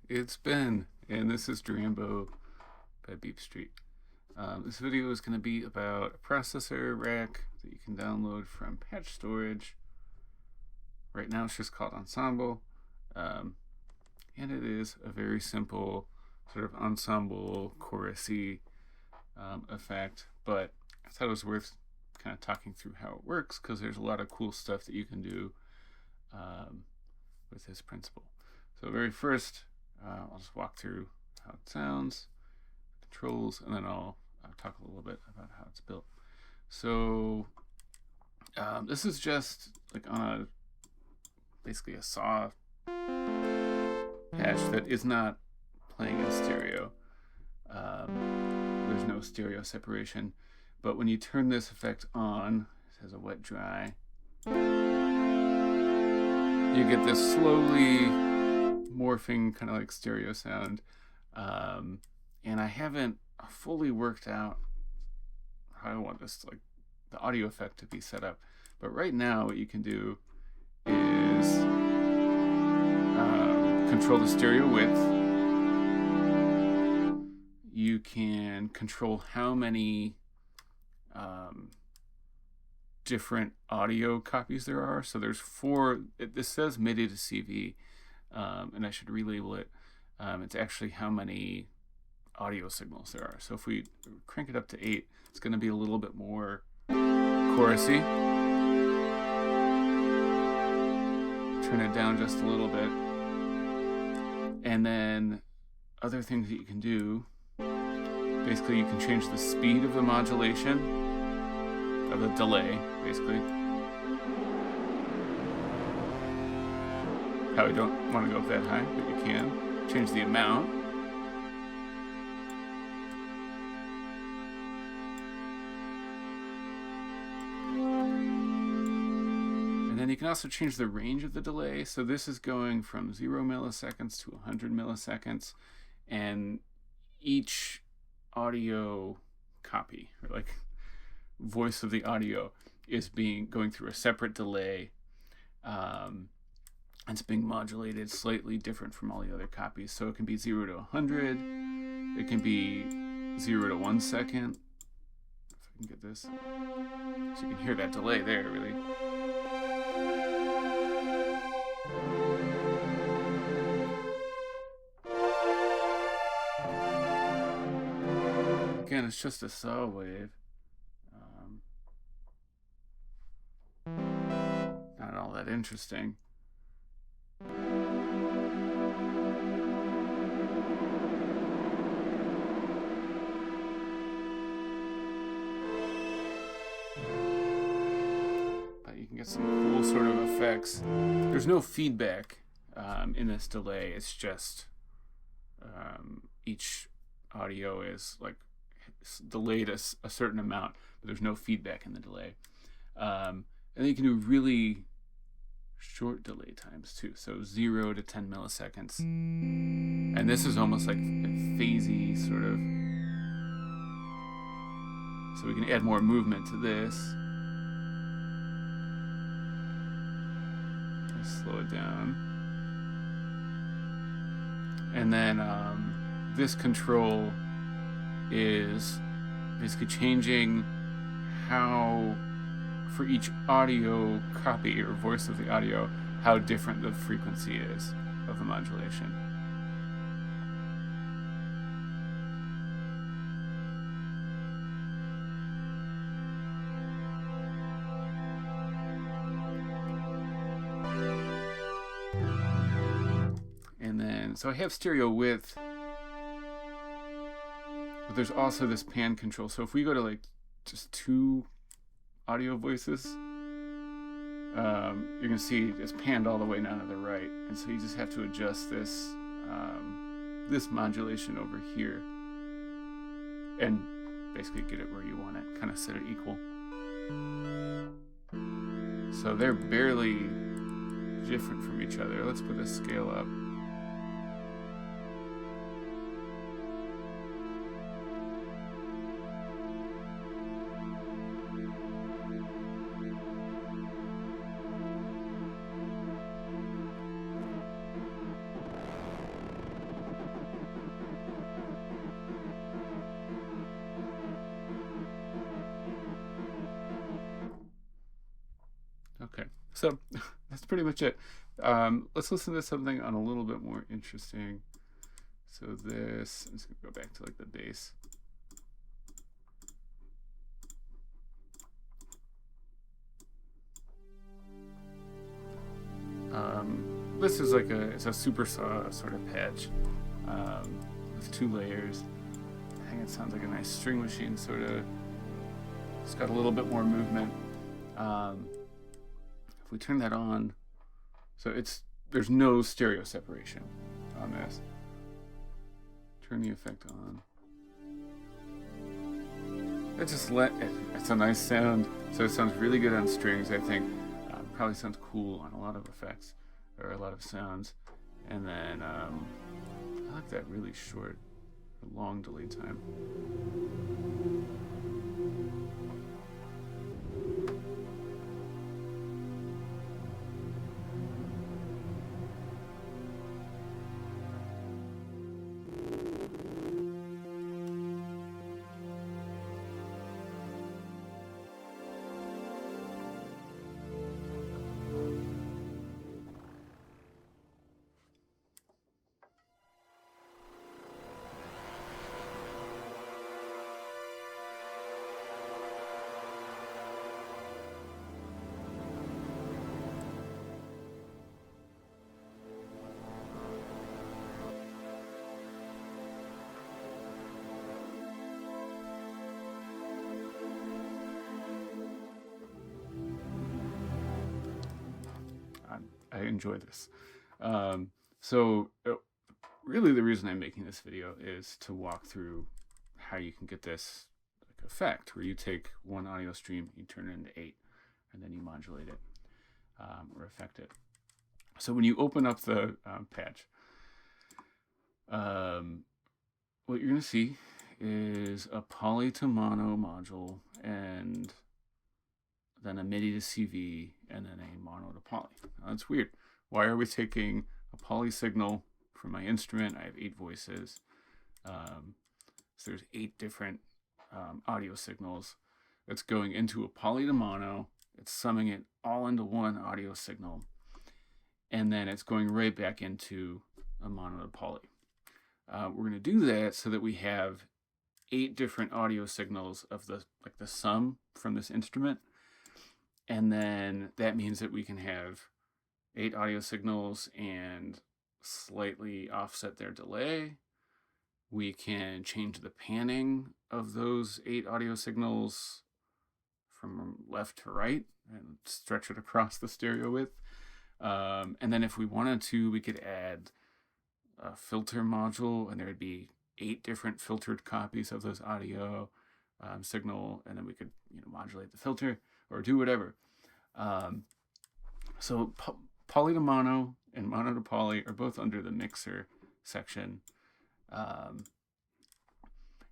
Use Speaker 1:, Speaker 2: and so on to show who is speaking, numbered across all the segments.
Speaker 1: It's Ben, and this is Drambo by BeepStreet. This video is going to be about a processor rack that you can download from patch storage. Right now it's just called Ensemble, and it is a very simple sort of ensemble chorusy effect, but I thought it was worth kind of talking through how it works because there's a lot of cool stuff that you can do with this principle. So very first, I'll just walk through how it sounds, controls, and then I'll talk a little bit about how it's built. So this is just like on basically a saw patch that is not playing in stereo. There's no stereo separation, but when you turn this effect on, it has a wet dry, you get this slowly morphing kind of like stereo sound, and I haven't fully worked out how I want this, like the audio effect, to be set up. But right now what you can do is control the stereo width. You can control how many different audio copies there are. So there's 4. This says MIDI to CV, and I should relabel it. It's actually how many audio signals there are. So if we crank it up to 8, it's going to be a little bit more chorusy. Turn it down just a little bit. And then other things that you can do, basically you can change the speed of the modulation, of the delay, basically. Probably don't want to go up that high, but you can. Change the amount. And then you can also change the range of the delay. So this is going from 0 milliseconds to 100 milliseconds. And each audio copy, or like voice of the audio, is going through a separate delay. It's being modulated slightly different from all the other copies. So it can be 0 to 100. It can be 0 to 1 second. If I can get this. So you can hear that delay there, really. Again, it's just a saw wave. Not all that interesting. But you can get some cool sort of effects. There's no feedback in this delay. It's just each audio is like delayed a certain amount, but there's no feedback in the delay. And then you can do really short delay times too, so 0 to 10 milliseconds. And this is almost like a phasey sort of. So we can add more movement to this. Slow it down. And then this control is basically changing how, for each audio copy or voice of the audio, how different the frequency is of the modulation. And then, so I have stereo width, but there's also this pan control. So if we go to like just 2 audio voices, you're gonna see it's panned all the way down to the right, and so you just have to adjust this this modulation over here and basically get it where you want it, kind of set it equal. So they're barely different from each other. Let's put this scale up. So that's pretty much it. Let's listen to something on a little bit more interesting. So this, I'm just gonna go back to like the bass. This is like it's a super saw sort of patch with 2 layers. I think it sounds like a nice string machine sort of. It's got a little bit more movement. If we turn that on, so there's no stereo separation on this. Turn the effect on. It's a nice sound. So it sounds really good on strings, I think. Probably sounds cool on a lot of effects or a lot of sounds. And then I like that really short or long delay time. I enjoy this. So really the reason I'm making this video is to walk through how you can get this like effect where you take one audio stream, you turn it into 8, and then you modulate it or affect it. So when you open up the patch, what you're going to see is a poly to mono module and then a MIDI to CV, and then a mono to poly. Now, that's weird. Why are we taking a poly signal from my instrument? I have 8 voices. So there's 8 different audio signals that's going into a poly to mono. It's summing it all into one audio signal. And then it's going right back into a mono to poly. We're going to do that so that we have 8 different audio signals of the sum from this instrument. And then that means that we can have 8 audio signals and slightly offset their delay. We can change the panning of those 8 audio signals from left to right and stretch it across the stereo width. And then if we wanted to, we could add a filter module, and there would be 8 different filtered copies of those audio signal, and then we could modulate the filter or do whatever. So poly to mono and mono to poly are both under the mixer section. And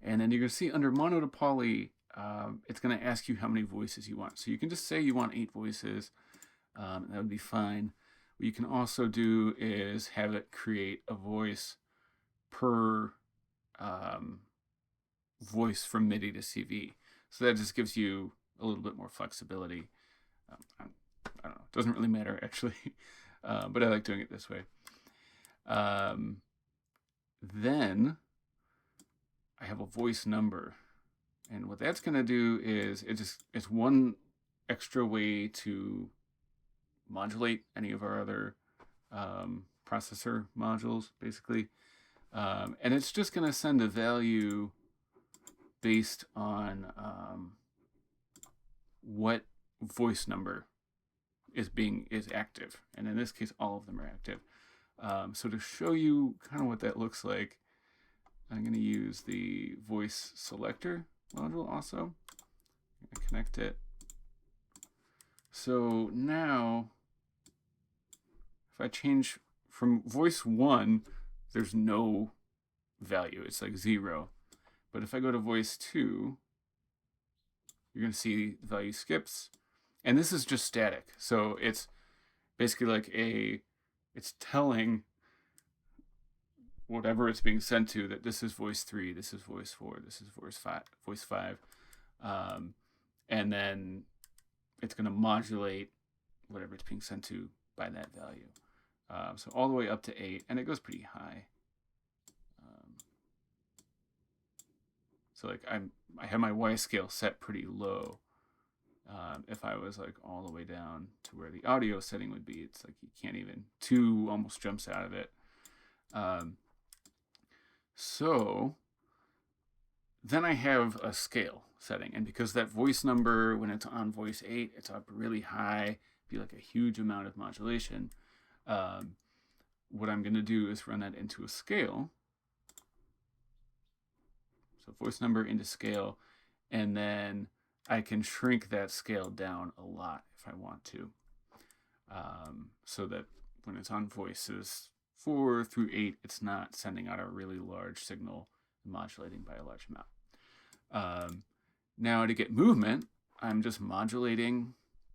Speaker 1: then you're going to see under mono to poly, it's going to ask you how many voices you want. So you can just say you want 8 voices. That would be fine. What you can also do is have it create a voice per voice from MIDI to CV. So that just gives you a little bit more flexibility. I don't know. It doesn't really matter, actually. But I like doing it this way. Then I have a voice number. And what that's going to do is it's one extra way to modulate any of our other processor modules, basically. And it's just going to send a value based on what voice number is active, and in this case all of them are active. So to show you kind of what that looks like, I'm going to use the voice selector module also. I'm going to connect it. So now if I change from voice 1, there's no value, it's like 0. But if I go to voice 2, you're going to see the value skips. And this is just static. So it's basically like it's telling whatever it's being sent to that this is voice 3, this is voice 4, this is voice 5. And then it's going to modulate whatever it's being sent to by that value. So all the way up to 8, and it goes pretty high. So like I have my Y scale set pretty low. If I was like all the way down to where the audio setting would be, it's like you can't even, 2 almost jumps out of it. So then I have a scale setting, and because that voice number, when it's on voice 8, it's up really high, be like a huge amount of modulation. What I'm going to do is run that into a scale. So voice number into scale, and then I can shrink that scale down a lot if I want to, so that when it's on voices 4 through 8, it's not sending out a really large signal and modulating by a large amount. Now to get movement, I'm just modulating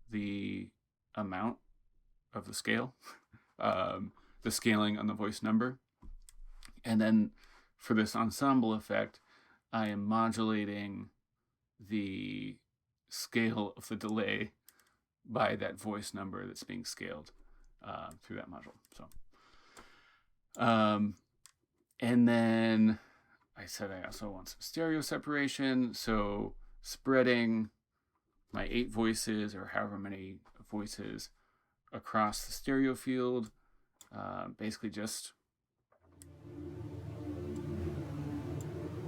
Speaker 1: the amount of the scale, the scaling on the voice number. And then for this ensemble effect, I am modulating the scale of the delay by that voice number that's being scaled through that module. So, and then I said I also want some stereo separation. So spreading my 8 voices or however many voices across the stereo field, basically just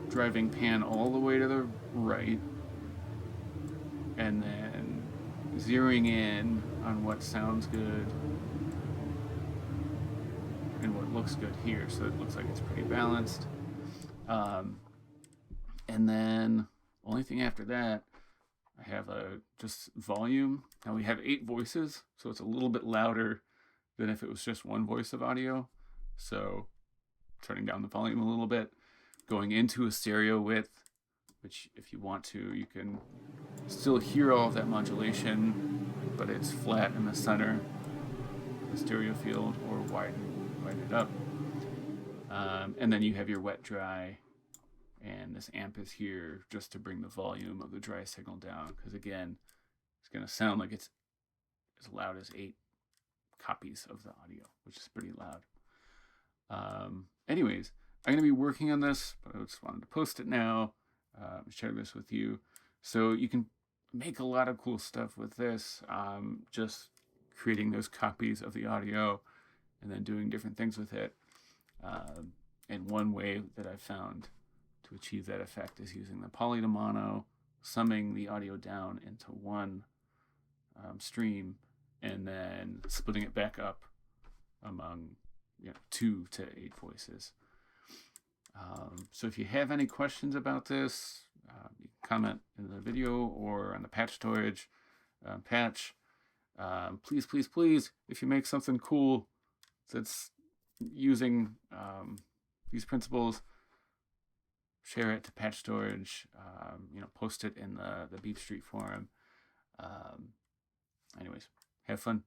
Speaker 1: driving pan all the way to the right and then zeroing in on what sounds good and what looks good here, so it looks like it's pretty balanced. And then only thing after that, I have just volume. Now we have 8 voices, so it's a little bit louder than if it was just one voice of audio. So turning down the volume a little bit, going into a stereo width, which if you want to, you can still hear all of that modulation, but it's flat in the center, the stereo field, or widen it up. And then you have your wet dry, and this amp is here just to bring the volume of the dry signal down, because again, it's going to sound like it's as loud as 8 copies of the audio, which is pretty loud. Anyways, I'm going to be working on this, but I just wanted to post it now, share this with you. So you can make a lot of cool stuff with this, just creating those copies of the audio and then doing different things with it. And one way that I've found to achieve that effect is using the poly to mono, summing the audio down into one stream, and then splitting it back up among 2 to 8 voices. So if you have any questions about this, you can comment in the video or on the patch storage patch. Please, please, please, if you make something cool that's using these principles, share it to patch storage, post it in the BeepStreet forum. Anyways, have fun.